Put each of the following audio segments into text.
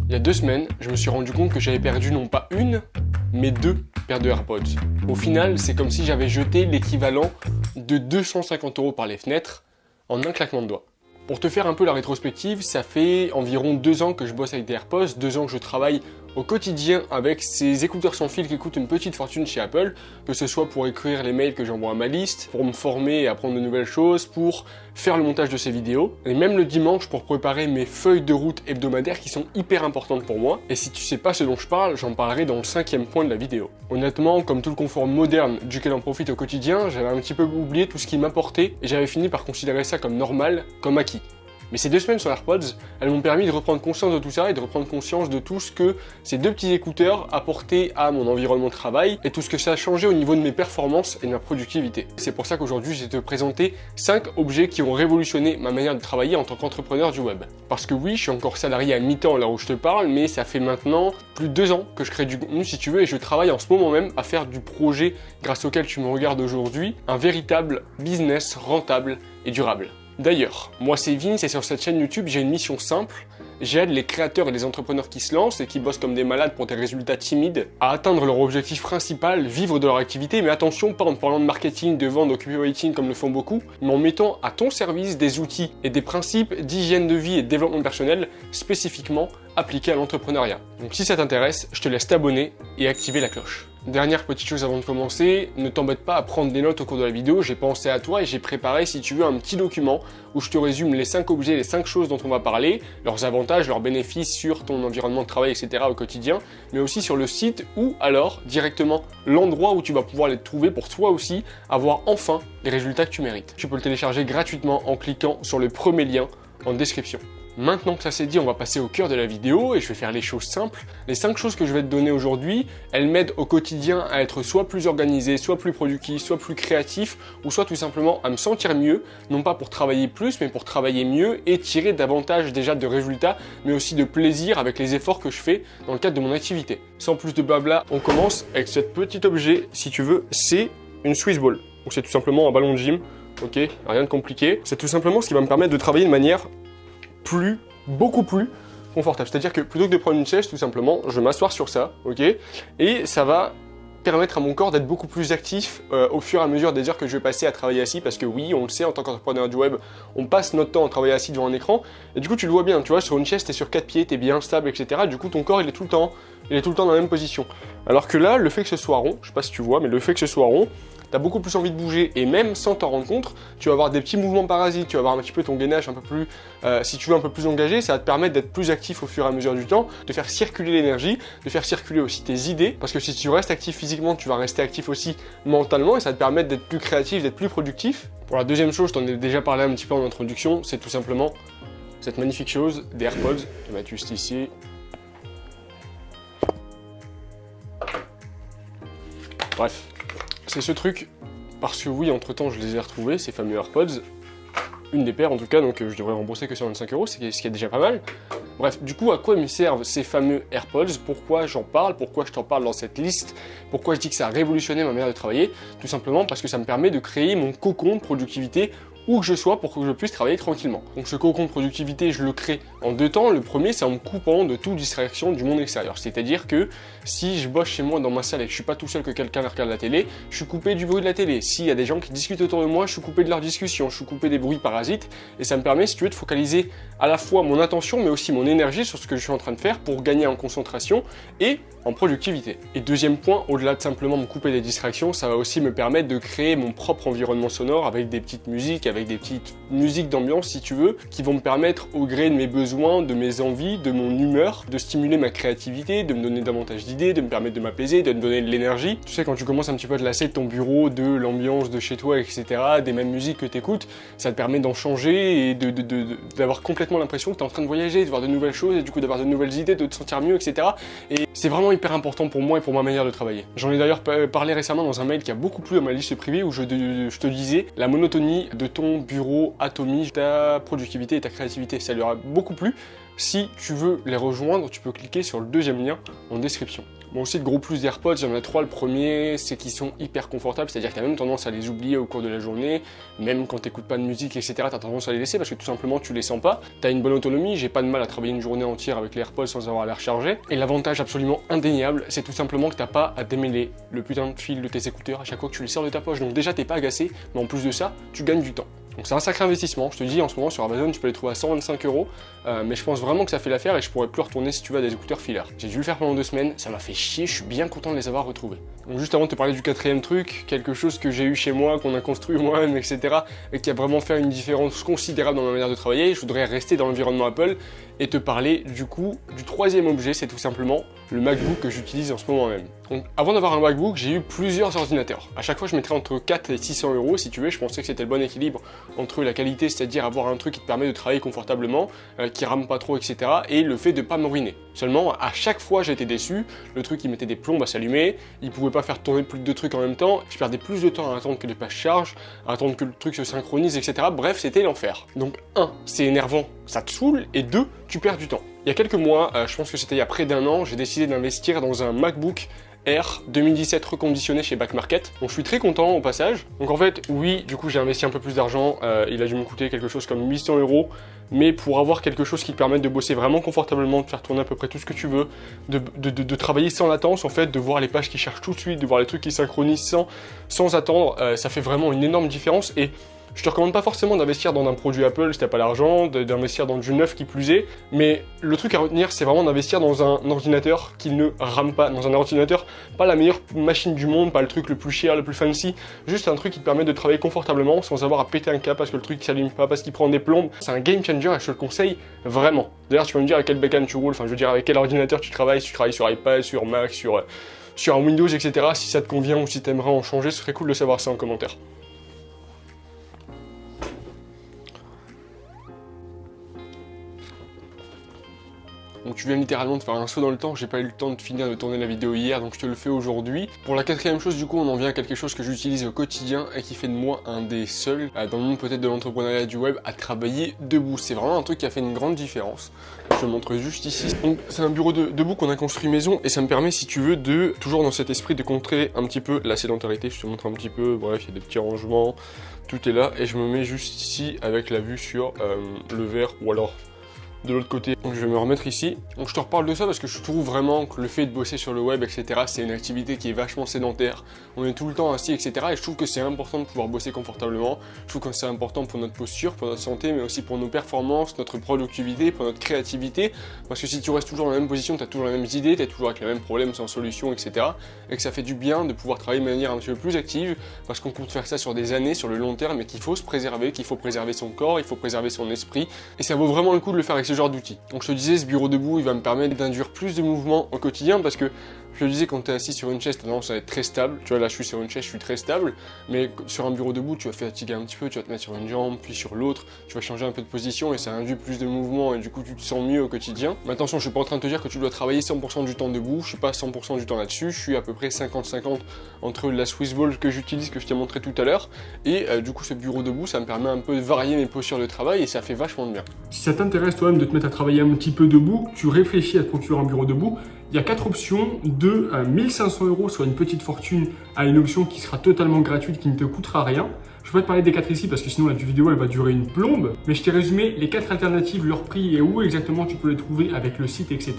Il y a 2 semaines, je me suis rendu compte que j'avais perdu non pas une, mais 2 paires de AirPods. Au final, c'est comme si j'avais jeté l'équivalent de 250 € par les fenêtres en un claquement de doigts. Pour te faire un peu la rétrospective, ça fait environ 2 ans que je bosse avec des AirPods, 2 ans que je travaille au quotidien avec ces écouteurs sans fil qui coûtent une petite fortune chez Apple, que ce soit pour écrire les mails que j'envoie à ma liste, pour me former et apprendre de nouvelles choses, pour faire le montage de ces vidéos, et même le dimanche pour préparer mes feuilles de route hebdomadaires qui sont hyper importantes pour moi. Et si tu sais pas ce dont je parle, j'en parlerai dans le 5e point de la vidéo. Honnêtement, comme tout le confort moderne duquel on profite au quotidien, j'avais un petit peu oublié tout ce qui m'apportait et j'avais fini par considérer ça comme normal, comme acquis. Mais ces 2 semaines sur AirPods, elles m'ont permis de reprendre conscience de tout ça et de reprendre conscience de tout ce que ces 2 petits écouteurs apportaient à mon environnement de travail et tout ce que ça a changé au niveau de mes performances et de ma productivité. C'est pour ça qu'aujourd'hui, je vais te présenter 5 objets qui ont révolutionné ma manière de travailler en tant qu'entrepreneur du web. Parce que oui, je suis encore salarié à mi-temps là où je te parle, mais ça fait maintenant plus de 2 ans que je crée du contenu si tu veux et je travaille en ce moment même à faire du projet grâce auquel tu me regardes aujourd'hui, un véritable business rentable et durable. D'ailleurs, moi c'est Vince et sur cette chaîne YouTube, j'ai une mission simple. J'aide les créateurs et les entrepreneurs qui se lancent et qui bossent comme des malades pour des résultats timides à atteindre leur objectif principal, vivre de leur activité, mais attention, pas en parlant de marketing, de vente, de copywriting comme le font beaucoup, mais en mettant à ton service des outils et des principes d'hygiène de vie et de développement personnel spécifiquement appliqués à l'entrepreneuriat. Donc si ça t'intéresse, je te laisse t'abonner et activer la cloche. Dernière petite chose avant de commencer, ne t'embête pas à prendre des notes au cours de la vidéo, j'ai pensé à toi et j'ai préparé, si tu veux, un petit document où je te résume les 5 objets, les 5 choses dont on va parler, leurs avantages, leurs bénéfices sur ton environnement de travail, etc. au quotidien, mais aussi sur le site ou alors directement l'endroit où tu vas pouvoir les trouver pour toi aussi avoir enfin les résultats que tu mérites. Tu peux le télécharger gratuitement en cliquant sur le premier lien en description. Maintenant que ça c'est dit, on va passer au cœur de la vidéo et je vais faire les choses simples. Les 5 choses que je vais te donner aujourd'hui, elles m'aident au quotidien à être soit plus organisé, soit plus productif, soit plus créatif, ou soit tout simplement à me sentir mieux, non pas pour travailler plus, mais pour travailler mieux et tirer davantage déjà de résultats, mais aussi de plaisir avec les efforts que je fais dans le cadre de mon activité. Sans plus de blabla, on commence avec ce petit objet, si tu veux, c'est une Swiss Ball. Donc c'est tout simplement un ballon de gym, ok, rien de compliqué. C'est tout simplement ce qui va me permettre de travailler de manière beaucoup plus confortable. C'est-à-dire que plutôt que de prendre une chaise, tout simplement, je vais m'asseoir sur ça, ok, et ça va permettre à mon corps d'être beaucoup plus actif au fur et à mesure des heures que je vais passer à travailler assis, parce que oui, on le sait, en tant qu'entrepreneur du web, on passe notre temps à travailler assis devant un écran, et du coup tu le vois bien, tu vois, sur une chaise, t'es sur 4 pieds, t'es bien stable, etc. Du coup ton corps il est tout le temps dans la même position. Alors que là, le fait que ce soit rond, je sais pas si tu vois, mais le fait que ce soit rond, t'as beaucoup plus envie de bouger et même sans t'en rendre compte, tu vas avoir des petits mouvements parasites, tu vas avoir un petit peu ton gainage un peu plus, si tu veux, un peu plus engagé, ça va te permettre d'être plus actif au fur et à mesure du temps, de faire circuler l'énergie, de faire circuler aussi tes idées, parce que si tu restes actif physiquement, tu vas rester actif aussi mentalement et ça va te permettre d'être plus créatif, d'être plus productif. Pour la deuxième chose, je t'en ai déjà parlé un petit peu en introduction, c'est tout simplement cette magnifique chose des AirPods. Je vais mettre juste ici. Bref. C'est ce truc, parce que oui, entre-temps, je les ai retrouvés, ces fameux AirPods, une des paires en tout cas, donc je devrais rembourser que 125 €, ce qui est déjà pas mal. Bref, du coup, à quoi me servent ces fameux AirPods? Pourquoi j'en parle? Pourquoi je t'en parle dans cette liste? Pourquoi je dis que ça a révolutionné ma manière de travailler? Tout simplement parce que ça me permet de créer mon cocon de productivité où que je sois pour que je puisse travailler tranquillement. Donc ce cocon de productivité, je le crée en 2 temps. Le premier, c'est en me coupant de toute distraction du monde extérieur. C'est-à-dire que si je bosse chez moi dans ma salle et que je suis pas tout seul, que quelqu'un regarde la télé, je suis coupé du bruit de la télé. S'il y a des gens qui discutent autour de moi, je suis coupé de leur discussion, je suis coupé des bruits parasites et ça me permet, si tu veux, de focaliser à la fois mon attention mais aussi mon énergie sur ce que je suis en train de faire pour gagner en concentration et en productivité. Et deuxième point, au-delà de simplement me couper des distractions, ça va aussi me permettre de créer mon propre environnement sonore avec des petites musiques, avec des petites musiques d'ambiance si tu veux, qui vont me permettre au gré de mes besoins, de mes envies, de mon humeur, de stimuler ma créativité, de me donner davantage d'idées, de me permettre de m'apaiser, de me donner de l'énergie. Tu sais, quand tu commences un petit peu à te lasser de ton bureau, de l'ambiance de chez toi, etc., des mêmes musiques que tu écoutes, ça te permet d'en changer et d'avoir complètement l'impression que tu es en train de voyager, de voir de nouvelles choses et du coup d'avoir de nouvelles idées, de te sentir mieux, etc. Et c'est vraiment hyper important pour moi et pour ma manière de travailler. J'en ai d'ailleurs parlé récemment dans un mail qui a beaucoup plu à ma liste privée où je te disais la monotonie de ton bureau atomise ta productivité et ta créativité. Ça lui aura beaucoup plu. Si tu veux les rejoindre, tu peux cliquer sur le deuxième lien en description. Bon, aussi, le gros plus d'AirPods, il y en a 3. Le premier, c'est qu'ils sont hyper confortables, c'est-à-dire que tu as même tendance à les oublier au cours de la journée, même quand tu n'écoutes pas de musique, etc. Tu as tendance à les laisser parce que tout simplement tu les sens pas. Tu as une bonne autonomie, j'ai pas de mal à travailler une journée entière avec les AirPods sans avoir à les recharger. Et l'avantage absolument indéniable, c'est tout simplement que tu n'as pas à démêler le putain de fil de tes écouteurs à chaque fois que tu les sors de ta poche. Donc déjà, t'es pas agacé, mais en plus de ça, tu gagnes du temps. Donc c'est un sacré investissement, je te dis en ce moment sur Amazon tu peux les trouver à 125 €, mais je pense vraiment que ça fait l'affaire et je pourrais plus retourner si tu veux à des écouteurs filaires. J'ai dû le faire pendant 2 semaines, ça m'a fait chier, je suis bien content de les avoir retrouvés. Donc juste avant de te parler du quatrième truc, quelque chose que j'ai eu chez moi, qu'on a construit moi-même, etc. et qui a vraiment fait une différence considérable dans ma manière de travailler, je voudrais rester dans l'environnement Apple et te parler du coup du troisième objet, c'est tout simplement le MacBook que j'utilise en ce moment même. Donc avant d'avoir un MacBook, j'ai eu plusieurs ordinateurs. À chaque fois je mettrais entre 4 et 600 € si tu veux, je pensais que c'était le bon équilibre entre la qualité, c'est-à-dire avoir un truc qui te permet de travailler confortablement, qui rame pas trop, etc. et le fait de pas me ruiner. Seulement, à chaque fois j'étais déçu, le truc il mettait des plombes à s'allumer, il pouvait pas faire tourner plus de 2 trucs en même temps, je perdais plus de temps à attendre que les pages chargent, à attendre que le truc se synchronise, etc. Bref, c'était l'enfer. Donc 1, c'est énervant, ça te saoule, et 2, tu perds du temps. Il y a quelques mois, je pense que c'était il y a près d'1 an, j'ai décidé d'investir dans un MacBook Air 2017 reconditionné chez Back Market. Donc je suis très content au passage. Donc en fait, oui, du coup j'ai investi un peu plus d'argent, il a dû me coûter quelque chose comme 800 €, mais pour avoir quelque chose qui te permette de bosser vraiment confortablement, de faire tourner à peu près tout ce que tu veux, de travailler sans latence en fait, de voir les pages qui cherchent tout de suite, de voir les trucs qui synchronisent sans attendre, ça fait vraiment une énorme différence et je te recommande pas forcément d'investir dans un produit Apple si t'as pas l'argent, d'investir dans du neuf qui plus est, mais le truc à retenir c'est vraiment d'investir dans un ordinateur qui ne rame pas, dans un ordinateur, pas la meilleure machine du monde, pas le truc le plus cher, le plus fancy, juste un truc qui te permet de travailler confortablement sans avoir à péter un câble parce que le truc s'allume pas, parce qu'il prend des plombes. C'est un game changer et je te le conseille vraiment. D'ailleurs tu vas me dire avec quel bécane tu roules, enfin je veux dire avec quel ordinateur tu travailles, si tu travailles sur iPad, sur Mac, sur un Windows, etc. Si ça te convient ou si t'aimerais en changer, ce serait cool de savoir ça en commentaire. Donc tu viens littéralement de faire un saut dans le temps, j'ai pas eu le temps de finir de tourner la vidéo hier, donc je te le fais aujourd'hui. Pour la quatrième chose, du coup, on en vient à quelque chose que j'utilise au quotidien et qui fait de moi un des seuls, dans le monde peut-être de l'entrepreneuriat du web, à travailler debout. C'est vraiment un truc qui a fait une grande différence. Je te montre juste ici. Donc c'est un bureau debout qu'on a construit maison et ça me permet, si tu veux, de, toujours dans cet esprit de contrer un petit peu la sédentarité. Je te montre un petit peu, bref, il y a des petits rangements, tout est là et je me mets juste ici avec la vue sur le verre ou alors de l'autre côté. Donc je vais me remettre ici. Donc je te reparle de ça parce que je trouve vraiment que le fait de bosser sur le web, etc., c'est une activité qui est vachement sédentaire. On est tout le temps assis, etc. Et je trouve que c'est important de pouvoir bosser confortablement. Je trouve que c'est important pour notre posture, pour notre santé, mais aussi pour nos performances, notre productivité, pour notre créativité. Parce que si tu restes toujours dans la même position, tu as toujours les mêmes idées, tu es toujours avec les mêmes problèmes sans solution, etc. Et que ça fait du bien de pouvoir travailler de manière un petit peu plus active, parce qu'on compte faire ça sur des années, sur le long terme, et qu'il faut se préserver, qu'il faut préserver son corps, il faut préserver son esprit. Et ça vaut vraiment le coup de le faire avec ce genre d'outils. Donc je te disais, ce bureau debout, il va me permettre d'induire plus de mouvements au quotidien parce que je te disais, quand tu es assis sur une chaise, tu as tendance à être très stable. Tu vois, là je suis sur une chaise, je suis très stable, mais sur un bureau debout, tu vas fatiguer un petit peu, tu vas te mettre sur une jambe, puis sur l'autre, tu vas changer un peu de position et ça induit plus de mouvements et du coup tu te sens mieux au quotidien. Mais attention, je suis pas en train de te dire que tu dois travailler 100% du temps debout, je suis pas 100% du temps là-dessus, je suis à peu près 50-50 entre la Swiss Ball que j'utilise, que je t'ai montré tout à l'heure, et du coup ce bureau debout, ça me permet un peu de varier mes postures de travail et ça fait vachement de bien. Si ça t'intéresse toi-même de te mettre à travailler un petit peu debout, tu réfléchis à te procurer un bureau debout, il y a 4 options, de 1500 €, soit une petite fortune, à une option qui sera totalement gratuite, qui ne te coûtera rien. Je vais pas te parler des 4 ici parce que sinon la vidéo elle va durer une plombe, mais je t'ai résumé les 4 alternatives, leur prix et où exactement tu peux les trouver avec le site, etc.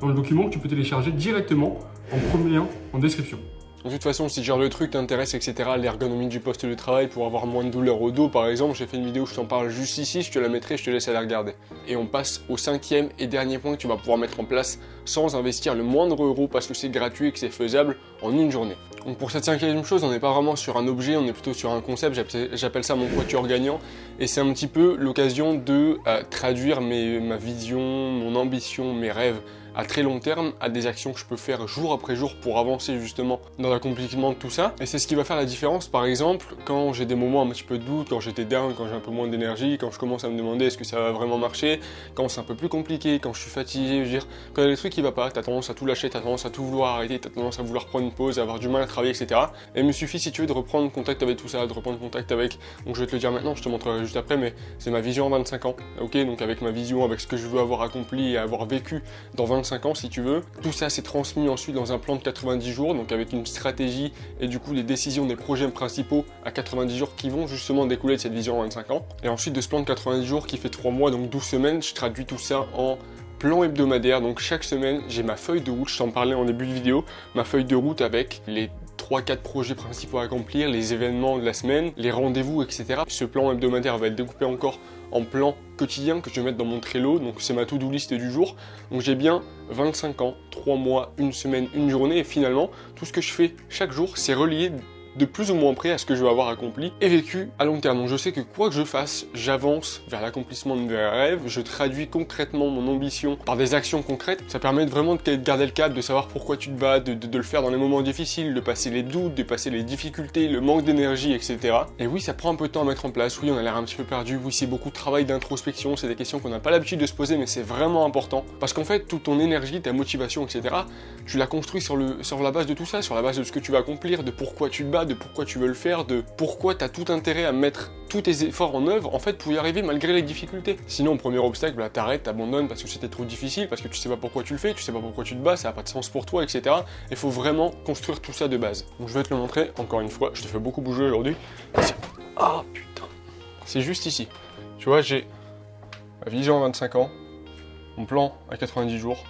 dans le document que tu peux télécharger directement en premier lien en description. De toute façon, si genre le truc t'intéresse, etc., l'ergonomie du poste de travail pour avoir moins de douleur au dos, par exemple, j'ai fait une vidéo où je t'en parle juste ici, je te la mettrai, je te laisse aller regarder. Et on passe au 5e et dernier point que tu vas pouvoir mettre en place sans investir le moindre euro parce que c'est gratuit et que c'est faisable en une journée. Donc pour cette 5e chose, on n'est pas vraiment sur un objet, on est plutôt sur un concept, j'appelle ça mon quatuor gagnant, et c'est un petit peu l'occasion de traduire ma vision, mon ambition, mes rêves à très long terme, à des actions que je peux faire jour après jour pour avancer justement dans l'accomplissement de tout ça. Et c'est ce qui va faire la différence, par exemple, quand j'ai des moments un petit peu de doute, quand j'étais down, quand j'ai un peu moins d'énergie, quand je commence à me demander est-ce que ça va vraiment marcher, quand c'est un peu plus compliqué, quand je suis fatigué, je veux dire, quand il y a des trucs qui ne vont pas, t'as tendance à tout lâcher, t'as tendance à tout vouloir arrêter, t'as tendance à vouloir prendre une pause, à avoir du mal à travailler, etc. Et il me suffit, si tu veux, de reprendre contact avec tout ça, de reprendre contact avec, donc je vais te le dire maintenant, je te montrerai juste après, mais c'est ma vision en 25 ans, ok, donc avec ma vision, avec ce que je veux avoir accompli et avoir vécu dans 25 ans, si tu veux. Tout ça s'est transmis ensuite dans un plan de 90 jours, donc avec une stratégie et du coup les décisions des projets principaux à 90 jours qui vont justement découler de cette vision en 25 ans. Et ensuite de ce plan de 90 jours qui fait 3 mois, donc 12 semaines, je traduis tout ça en plan hebdomadaire. Donc chaque semaine, j'ai ma feuille de route, je t'en parlais en début de vidéo, ma feuille de route avec les 3-4 projets principaux à accomplir, les événements de la semaine, les rendez-vous, etc. Ce plan hebdomadaire va être découpé encore en plan quotidien que je vais mettre dans mon Trello, donc c'est ma to-do list du jour. Donc j'ai bien 25 ans, 3 mois, une semaine, une journée, et finalement, tout ce que je fais chaque jour, c'est relié de plus ou moins près à ce que je vais avoir accompli et vécu à long terme. Donc je sais que quoi que je fasse, j'avance vers l'accomplissement de mes rêves, je traduis concrètement mon ambition par des actions concrètes. Ça permet vraiment de garder le cap, de savoir pourquoi tu te bats, de le faire dans les moments difficiles, de passer les doutes, de passer les difficultés, le manque d'énergie, etc. Et oui, ça prend un peu de temps à mettre en place, oui, on a l'air un petit peu perdu, oui, c'est beaucoup de travail d'introspection, c'est des questions qu'on n'a pas l'habitude de se poser, mais c'est vraiment important. Parce qu'en fait, toute ton énergie, ta motivation, etc., tu la construis sur la base de tout ça, sur la base de ce que tu vas accomplir, de pourquoi tu te bats, de pourquoi tu veux le faire, de pourquoi tu as tout intérêt à mettre tous tes efforts en œuvre, en fait, pour y arriver malgré les difficultés. Sinon, au premier obstacle, bah, t'arrêtes, t'abandonnes parce que c'était trop difficile, parce que tu sais pas pourquoi tu le fais, tu sais pas pourquoi tu te bats, ça n'a pas de sens pour toi, etc. Il faut vraiment construire tout ça de base. Donc je vais te le montrer, encore une fois, je te fais beaucoup bouger aujourd'hui. Ah putain, c'est juste ici. Tu vois, j'ai ma vision à 25 ans, mon plan à 90 jours,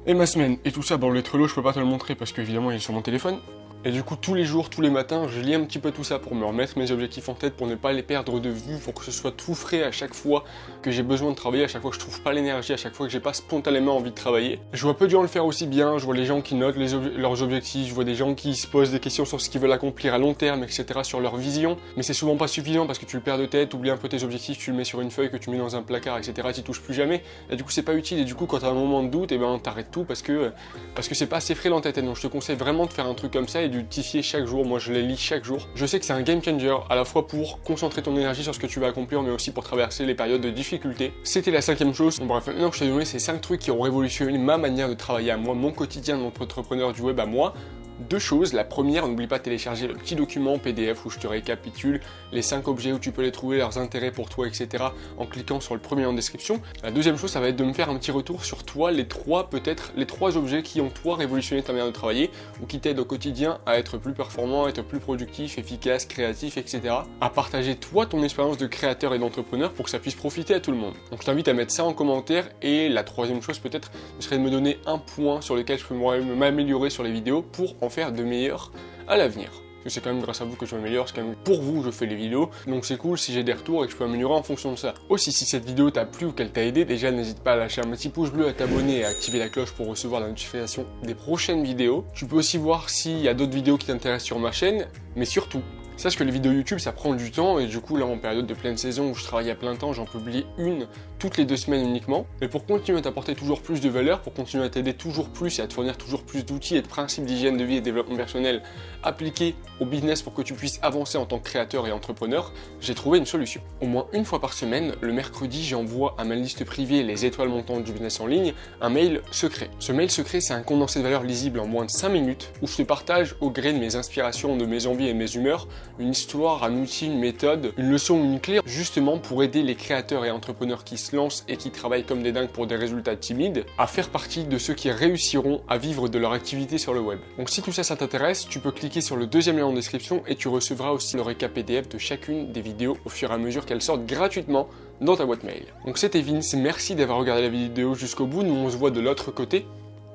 et ma semaine. Et tout ça, bon, le Trello, je peux pas te le montrer parce qu'évidemment, il est sur mon téléphone. Et du coup, tous les jours, tous les matins, je lis un petit peu tout ça pour me remettre mes objectifs en tête, pour ne pas les perdre de vue, pour que ce soit tout frais à chaque fois que j'ai besoin de travailler, à chaque fois que je trouve pas l'énergie, à chaque fois que j'ai pas spontanément envie de travailler. Je vois peu de gens le faire aussi bien, je vois les gens qui notent leurs objectifs, je vois des gens qui se posent des questions sur ce qu'ils veulent accomplir à long terme, etc., sur leur vision, mais c'est souvent pas suffisant parce que tu le perds de tête, tu oublies un peu tes objectifs, tu le mets sur une feuille que tu mets dans un placard, etc., tu touches plus jamais, et du coup c'est pas utile, et du coup quand t'as un moment de doute, et ben t'arrêtes tout parce que c'est pas assez frais dans ta tête. Donc je te conseille vraiment de faire un truc comme ça et d'utiliser chaque jour. Moi je les lis chaque jour. Je sais que c'est un game changer à la fois pour concentrer ton énergie sur ce que tu vas accomplir, mais aussi pour traverser les périodes de difficulté. C'était la 5e chose. Bon, bref, maintenant que je t'ai donné ces 5 trucs qui ont révolutionné ma manière de travailler à moi, mon quotidien d'entrepreneur du web à moi. 2 choses. La première, n'oublie pas de télécharger le petit document PDF où je te récapitule les 5 objets, où tu peux les trouver, leurs intérêts pour toi, etc. en cliquant sur le premier en description. La deuxième chose, ça va être de me faire un petit retour sur toi, les 3 objets qui ont toi révolutionné ta manière de travailler ou qui t'aident au quotidien à être plus performant, à être plus productif, efficace, créatif, etc. À partager toi ton expérience de créateur et d'entrepreneur pour que ça puisse profiter à tout le monde. Donc je t'invite à mettre ça en commentaire. Et la troisième chose peut-être, ce serait de me donner un point sur lequel je peux m'améliorer sur les vidéos pour en faire de meilleurs à l'avenir. Parce que c'est quand même grâce à vous que je m'améliore, c'est quand même pour vous que je fais les vidéos, donc c'est cool si j'ai des retours et que je peux améliorer en fonction de ça. Aussi, si cette vidéo t'a plu ou qu'elle t'a aidé, déjà n'hésite pas à lâcher un petit pouce bleu, à t'abonner et à activer la cloche pour recevoir la notification des prochaines vidéos. Tu peux aussi voir s'il y a d'autres vidéos qui t'intéressent sur ma chaîne, mais surtout, sache que les vidéos YouTube ça prend du temps et du coup là en période de pleine saison où je travaille à plein temps, j'en publie une toutes les 2 semaines uniquement. Et pour continuer à t'apporter toujours plus de valeur, pour continuer à t'aider toujours plus et à te fournir toujours plus d'outils et de principes d'hygiène de vie et de développement personnel appliqués au business pour que tu puisses avancer en tant que créateur et entrepreneur, j'ai trouvé une solution. Au moins une fois par semaine, le mercredi, j'envoie à ma liste privée les étoiles montantes du business en ligne un mail secret. Ce mail secret, c'est un condensé de valeur lisible en moins de 5 minutes où je te partage au gré de mes inspirations, de mes envies et mes humeurs une histoire, un outil, une méthode, une leçon ou une clé, justement pour aider les créateurs et entrepreneurs qui se lancent et qui travaillent comme des dingues pour des résultats timides, à faire partie de ceux qui réussiront à vivre de leur activité sur le web. Donc si tout ça, ça t'intéresse, tu peux cliquer sur le 2e lien en description et tu recevras aussi le récap PDF de chacune des vidéos au fur et à mesure qu'elles sortent gratuitement dans ta boîte mail. Donc c'était Vince, merci d'avoir regardé la vidéo jusqu'au bout, nous on se voit de l'autre côté,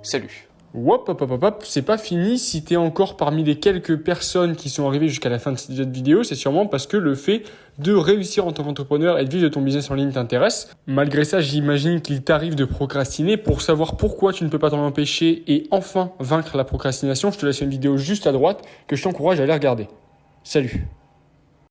salut. Hop, c'est pas fini. Si t'es encore parmi les quelques personnes qui sont arrivées jusqu'à la fin de cette vidéo, c'est sûrement parce que le fait de réussir en tant qu'entrepreneur et de vivre de ton business en ligne t'intéresse. Malgré ça, j'imagine qu'il t'arrive de procrastiner. Pour savoir pourquoi tu ne peux pas t'en empêcher et enfin vaincre la procrastination, je te laisse une vidéo juste à droite que je t'encourage à aller regarder. Salut!